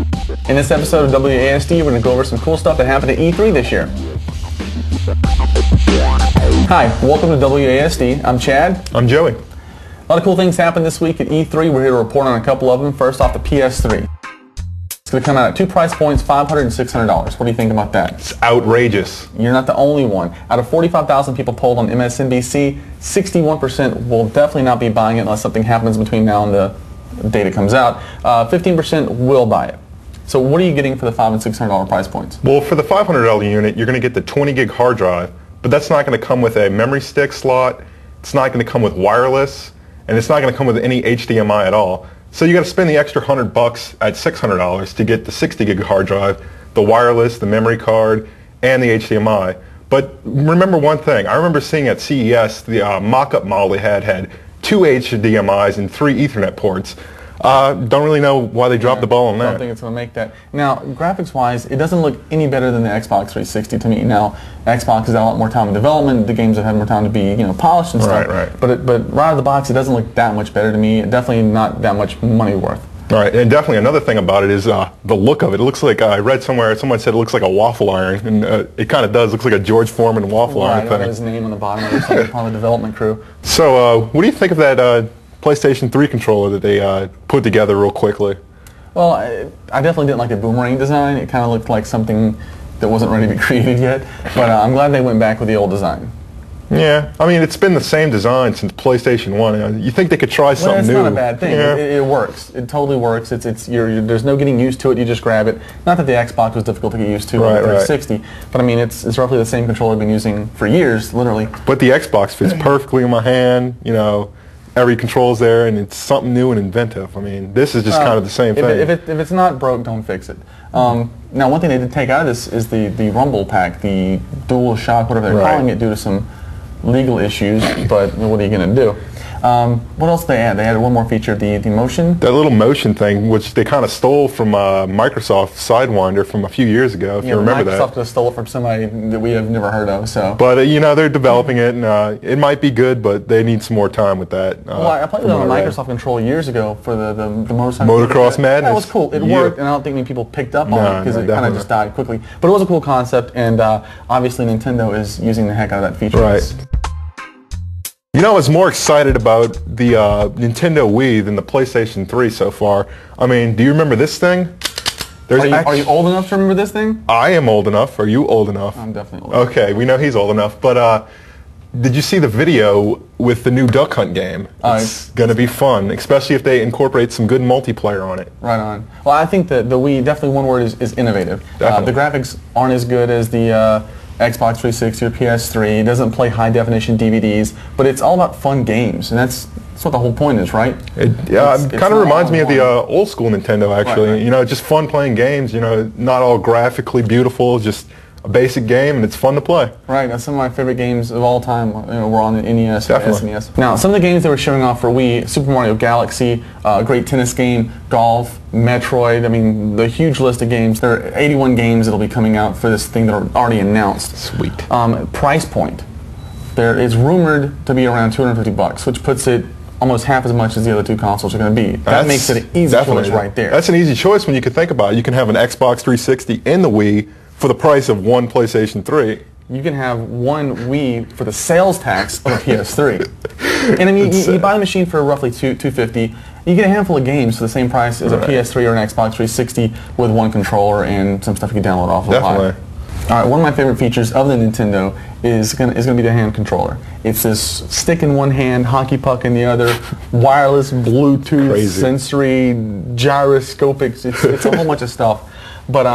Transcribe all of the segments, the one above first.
In this episode of WASD, we're going to go over some cool stuff that happened at E3 this year. Hi, welcome to WASD. I'm Chad. I'm Joey. A lot of cool things happened this week at E3. We're here to report on a couple of them. First off, the PS3. It's going to come out at two price points, $500 and $600. What do you think about that? It's outrageous. You're not the only one. Out of 45,000 people polled on MSNBC, 61% will definitely not be buying it unless something happens between now and the date it comes out. 15% will buy it. So what are you getting for the $500 and $600 price points? Well, for the $500 unit, you're going to get the 20 gig hard drive, but that's not going to come with a memory stick slot. It's not going to come with wireless, and it's not going to come with any HDMI at all. So you got to spend the extra $100 at $600 to get the 60 gig hard drive, the wireless, the memory card, and the HDMI. But remember one thing. I remember seeing at CES the mock-up model they had 2 HDMIs and 3 Ethernet ports. Don't really know why they dropped the ball on that. I don't think it's going to make that. Now, graphics-wise, it doesn't look any better than the Xbox 360 to me. Now, Xbox has had a lot more time in development. The games have had more time to be, polished and stuff. Right. But right out of the box, it doesn't look that much better to me. Definitely not that much money worth. All right, and definitely another thing about it is the look of it. It looks like, I read somewhere, someone said it looks like a waffle iron, and it kind of does. It looks like a George Foreman waffle iron thing. Right, his name on the bottom of it, like part of the development crew. So, what do you think of that PlayStation 3 controller that they put together real quickly? Well, I definitely didn't like the boomerang design. It kind of looked like something that wasn't ready to be created yet. But I'm glad they went back with the old design. Yeah, I mean, it's been the same design since PlayStation 1. You think they could try something new? It's not a bad thing. Yeah. It works. It totally works. There's no getting used to it. You just grab it. Not that the Xbox was difficult to get used to on the 360, but I mean, it's roughly the same controller I've been using for years, literally. But the Xbox fits perfectly in my hand. Every control's there, and it's something new and inventive. I mean, this is just kind of the same thing. If it's not broke, don't fix it. Now, one thing they did take out of this is the Rumble Pack, the Dual Shock, whatever they're calling it, due to some legal issues, but what are you going to do? What else did they add? They added one more feature, the motion. That little motion thing, which they kind of stole from Microsoft Sidewinder from a few years ago, if you remember that. Microsoft just stole it from somebody that we have never heard of. So. But, they're developing it, and it might be good, but they need some more time with that. Well, I played it on a Microsoft controller years ago for the motorcycle. Motocross Madness. That was cool. It worked, and I don't think many people picked up on it because it kind of just died quickly. But it was a cool concept, and obviously Nintendo is using the heck out of that feature. Right. I was more excited about the Nintendo Wii than the PlayStation 3 so far. I mean, do you remember this thing? Are you old enough to remember this thing? I am old enough. Are you old enough? I'm definitely old enough. Okay, we know he's old enough. But did you see the video with the new Duck Hunt game? It's going to be fun, especially if they incorporate some good multiplayer on it. Right on. Well, I think that the Wii, definitely one word is innovative. The graphics aren't as good as the Xbox 360 or PS3. It doesn't play high-definition DVDs, but it's all about fun games, and that's what the whole point is, right? It kind of reminds me of the old-school Nintendo, actually. Right. Just fun playing games, not all graphically beautiful, just a basic game, and it's fun to play. Right, that's some of my favorite games of all time were on the NES or SNES. Now, some of the games they were showing off for Wii, Super Mario Galaxy, a great tennis game, golf, Metroid, I mean, the huge list of games. There are 81 games that will be coming out for this thing that are already announced. Sweet. Price point. It's rumored to be around $250, which puts it almost half as much as the other two consoles are going to be. That makes it an easy choice right there. That's an easy choice when you can think about it. You can have an Xbox 360 and the Wii for the price of one PlayStation 3. You can have one Wii for the sales tax of a PS3. And I mean, you buy the machine for roughly $250. You get a handful of games for the same price as a PS3 or an Xbox 360 with one controller and some stuff you can download off of Definitely. All right, one of my favorite features of the Nintendo is going to be the hand controller. It's this stick in one hand, hockey puck in the other, wireless, Bluetooth, sensory, gyroscopic. It's a whole bunch of stuff. But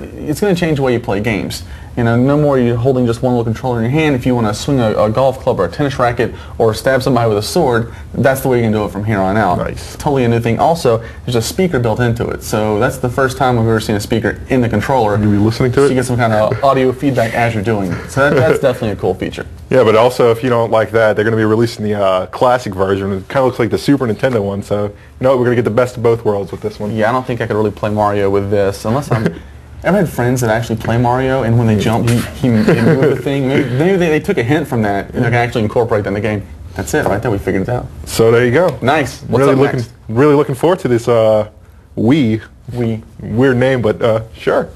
it's going to change the way you play games. No more you holding just one little controller in your hand. If you want to swing a golf club or a tennis racket or stab somebody with a sword, that's the way you can do it from here on out. Nice. Totally a new thing. Also, there's a speaker built into it. So that's the first time I've ever seen a speaker in the controller. You be listening to it? So you get some kind of audio feedback as you're doing it. So that's definitely a cool feature. Yeah, but also if you don't like that, they're going to be releasing the classic version. It kind of looks like the Super Nintendo one. So, we're going to get the best of both worlds with this one. Yeah, I don't think I could really play Mario with this unless I'm... I've had friends that actually play Mario, and when they jump, he moved the thing. Maybe they took a hint from that, and they can actually incorporate that in the game. That's it, right there. We figured it out. So there you go. Nice. Really looking forward to this Wii Wii. Weird name, but sure.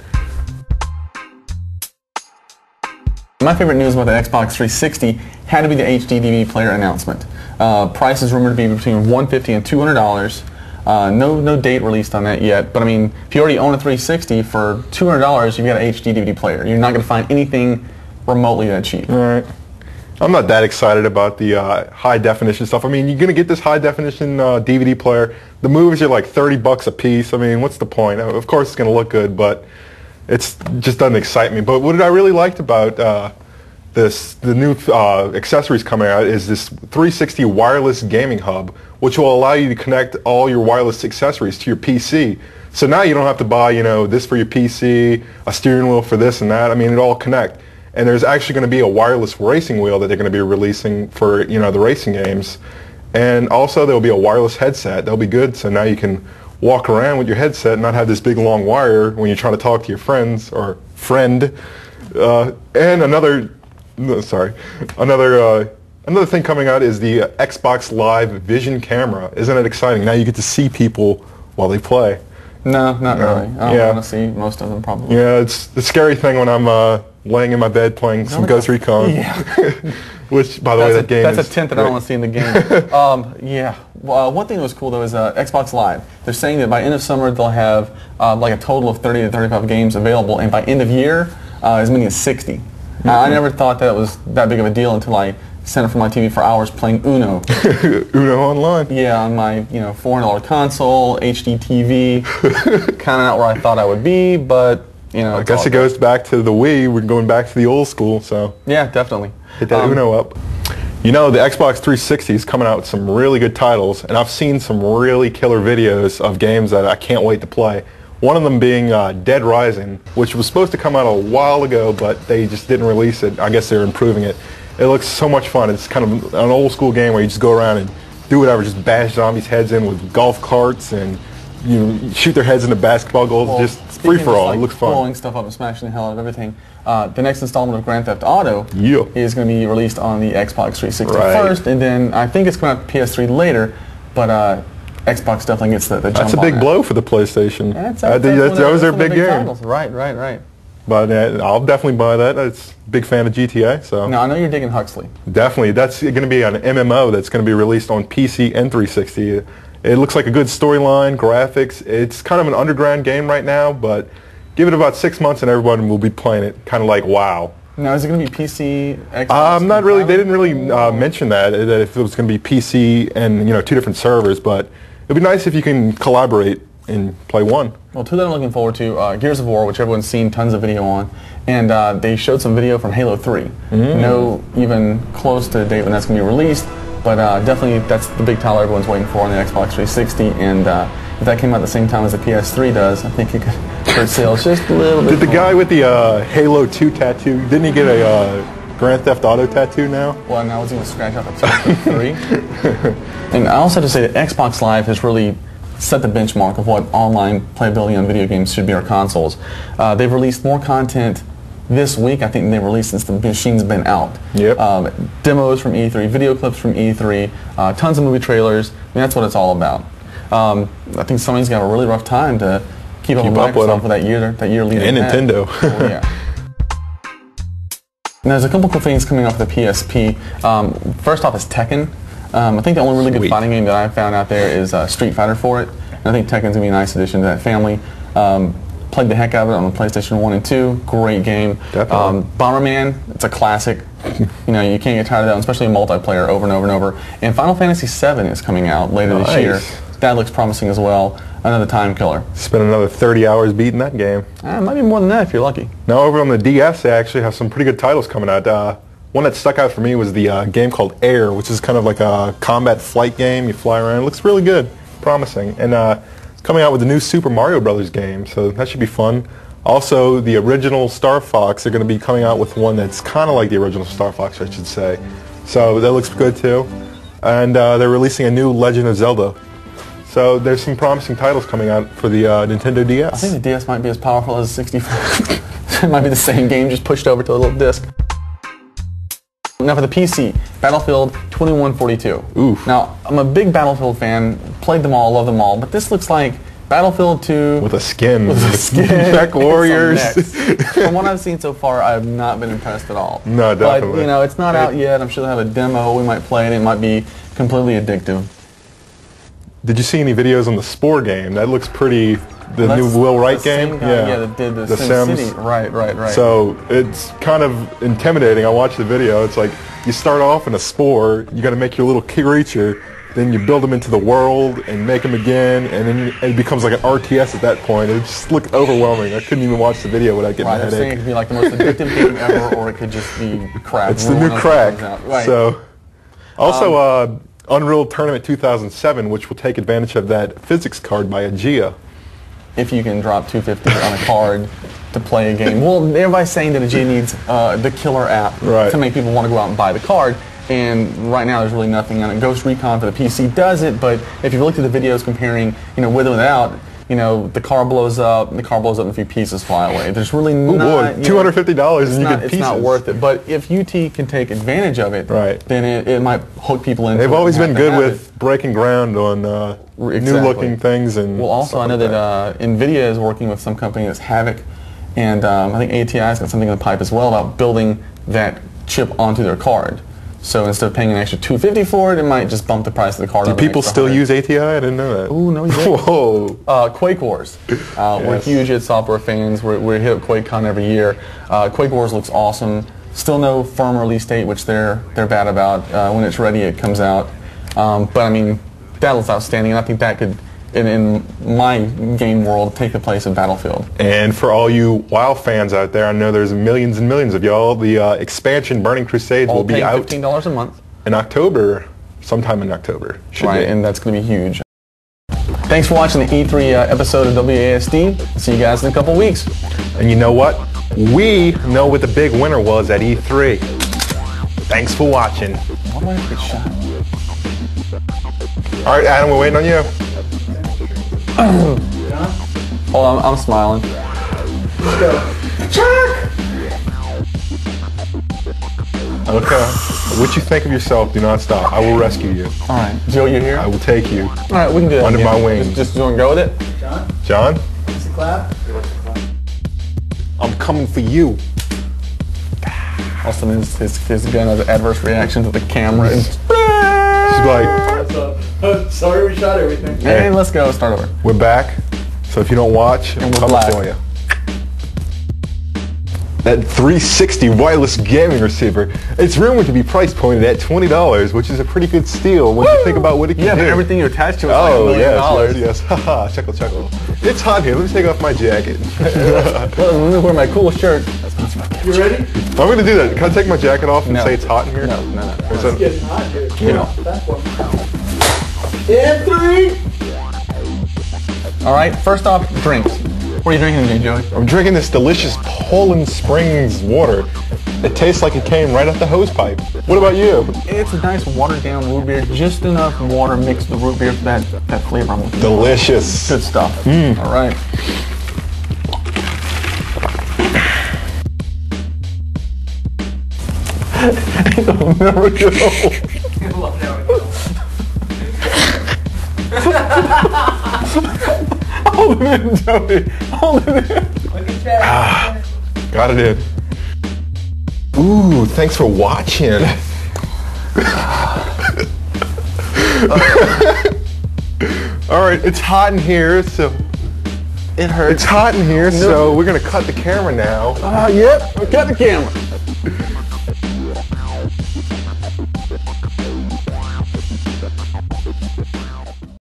My favorite news about the Xbox 360 had to be the HD DVD player announcement. Price is rumored to be between $150 and $200. No date released on that yet, but I mean, if you already own a 360 for $200, you've got an HD DVD player. You're not going to find anything remotely that cheap. All right. I'm not that excited about the high definition stuff. I mean, you're going to get this high definition DVD player. The movies are like $30 a piece. I mean, what's the point? Of course it's going to look good, but it just doesn't excite me. But what I really liked about the new accessories coming out is this 360 wireless gaming hub, which will allow you to connect all your wireless accessories to your PC. So now you don't have to buy, this for your PC, a steering wheel for this and that. I mean, it all connect. And there's actually going to be a wireless racing wheel that they're going to be releasing for, the racing games. And also there'll be a wireless headset. That'll be good. So now you can walk around with your headset and not have this big long wire when you're trying to talk to your friends or friend. And another thing coming out is the Xbox Live Vision camera. Isn't it exciting? Now you get to see people while they play. No, not really. I don't want to see most of them probably. Yeah, it's the scary thing when I'm laying in my bed playing some Ghost Recon. Yeah. Which, by the way, that game is that's a tint that I don't want to see in the game. Yeah. Well, one thing that was cool, though, is Xbox Live. They're saying that by end of summer, they'll have like a total of 30 to 35 games available, and by end of year, as many as 60. Mm-hmm. I never thought that was that big of a deal until I sat in front of my TV for hours playing Uno. Uno online? Yeah, on my $400 console, HD TV. Kind of not where I thought I would be, but I guess it goes back to the Wii. We're going back to the old school, so yeah, definitely. Hit that Uno up. The Xbox 360 is coming out with some really good titles, and I've seen some really killer videos of games that I can't wait to play. One of them being Dead Rising, which was supposed to come out a while ago, but they just didn't release it. I guess they're improving it. It looks so much fun. It's kind of an old school game where you just go around and do whatever, just bash zombies' heads in with golf carts and shoot their heads into basketball goals. Well, just free for all. It looks fun. Blowing stuff up and smashing the hell out of everything. The next installment of Grand Theft Auto is going to be released on the Xbox 360 first, and then I think it's coming out to PS3 later, but Xbox definitely gets the jump on That's a big blow for the PlayStation. That was their big game. Titles. Right. But I'll definitely buy that. It's a big fan of GTA. So. No, I know you're digging Huxley. Definitely. That's going to be an MMO that's going to be released on PC and 360. It looks like a good storyline, graphics. It's kind of an underground game right now, but give it about 6 months and everyone will be playing it, kind of like WoW. Now, is it going to be PC, Xbox? Not really. They didn't really mention that if it was going to be PC and 2 different servers, but it'd be nice if you can collaborate and play one. Well, two that I'm looking forward to, Gears of War, which everyone's seen tons of video on, and they showed some video from Halo 3. No even close to the date when that's going to be released, but definitely that's the big title everyone's waiting for on the Xbox 360, and if that came out at the same time as the PS3 does, I think it could hurt sales just a little bit. Did the guy with the Halo 2 tattoo, didn't he get a Grand Theft Auto tattoo now? Well, now I was going to scratch out the 3. And I also have to say that Xbox Live has really set the benchmark of what online playability on video games should be on consoles. They've released more content this week, I think, than they've released since the machine's been out. Yep. Demos from E3, video clips from E3, tons of movie trailers. I mean, that's what it's all about. I think Sony's got a really rough time to keep up with Microsoft for that year leading. And Nintendo. Oh, yeah. And there's a couple cool things coming off the PSP. First off is Tekken. I think the only really good fighting game that I found out there is Street Fighter for it. And I think Tekken's going to be a nice addition to that family. Played the heck out of it on the PlayStation 1 and 2. Great game. Bomberman, it's a classic. You can't get tired of that one, especially in multiplayer over and over and over. And Final Fantasy VII is coming out later this year. That looks promising as well. Another time killer. Spent another 30 hours beating that game. It might be more than that if you're lucky. Now over on the DS, they actually have some pretty good titles coming out. One that stuck out for me was the game called Air, which is kind of like a combat flight game. You fly around. It looks really good. Promising. And it's coming out with the new Super Mario Brothers game, so that should be fun. Also, the original Star Fox, they're going to be coming out with one that's kind of like the original Star Fox, I should say. So that looks good too. And they're releasing a new Legend of Zelda. So there's some promising titles coming out for the Nintendo DS. I think the DS might be as powerful as the 64. It might be the same game, just pushed over to a little disc. Now for the PC, Battlefield 2142. Oof. Now, I'm a big Battlefield fan, played them all, love them all, but this looks like Battlefield 2 with a skin. Mech Warriors. From what I've seen so far, I have not been impressed at all. No, definitely. But, you know, it's not out yet. I'm sure they'll have a demo. We might play it. It might be completely addictive. Did you see any videos on the Spore game? That looks pretty... The new Will Wright game? Yeah, that did the Sims City. Right. So it's kind of intimidating. I watched the video. It's like you start off in a spore, you got to make your little creature, then you build them into the world and make them again, and then it becomes like an RTS at that point. It just looked overwhelming. I couldn't even watch the video without getting a headache. They're saying it could be like the most addictive game ever, or it could just be crap. It's the new crack. Right. So, also, Unreal Tournament 2007, which will take advantage of that physics card by Aegea. If you can drop $250 on a card to play a game. Well, everybody's saying that Aegea needs the killer app to make people want to go out and buy the card. And right now, there's really nothing on it. Ghost Recon for the PC does it, but if you look at the videos comparing, you know, with and without, you know, the car blows up, and a few pieces fly away. There's really not... Boy, $250 and you get pieces. It's not worth it. But if UT can take advantage of it, then it might hook people into it. They've always been good with breaking ground on new-looking things. And well, also, I know that NVIDIA is working with some company that's Havoc, and I think ATI's got something in the pipe as well about building that chip onto their card. So instead of paying an extra $250 for it, it might just bump the price of the card. Do people still use ATI? I didn't know that. Ooh, no, you didn't. Whoa. Quake Wars. We're huge id Software fans. We're hit QuakeCon every year. Quake Wars looks awesome. Still no firm release date, which they're bad about. When it's ready, it comes out. But I mean, that looks outstanding, and I think that could, in my game world, take the place of Battlefield. And for all you WoW fans out there, I know there's millions and millions of y'all. The expansion Burning Crusades will be out $15 a month in October, sometime in October. And that's going to be huge. Thanks for watching the E3 episode of WASD. See you guys in a couple weeks. And you know what? We know what the big winner was at E3. Thanks for watching. Why do I have to get shot? All right, Adam, we're waiting on you. Hold on, I'm smiling. Let's go. Chuck! Okay. What you think of yourself, do not stop. I will rescue you. All right. Joe, you're here? I will take you. All right, we can do that. Under my wings. Just you want to go with it? John? John? Is it clap? I'm coming for you. Also, his gun has an adverse reaction to the camera. She's like... Sorry we shot everything. Hey, let's go. Start over. We're back. So if you don't watch, I'm coming for you. That 360 wireless gaming receiver, it's rumored to be price pointed at $20, which is a pretty good steal when you think about what it can do. Yeah, but everything you attach to it is like $1 million. Yes. Haha, chuckle, chuckle. It's hot here. Let me take off my jacket. Let me wear my cool shirt. You ready? I'm going to do that. Can I take my jacket off and say it's hot in here? No. It's getting hot here. Yeah. And 3. All right, first off, drinks. What are you drinking today, Joey? I'm drinking this delicious Poland Springs water. It tastes like it came right off the hose pipe. What about you? It's a nice watered-down root beer. Just enough water mixed with the root beer for that flavor. Delicious. Good stuff. All right. It'll never go. Hold it in, Joey. Hold it in. Got it in. Ooh, thanks for watching. All right, it's hot in here, so It hurts. it's hot in here, so we're gonna cut the camera now. Yep. Cut the camera.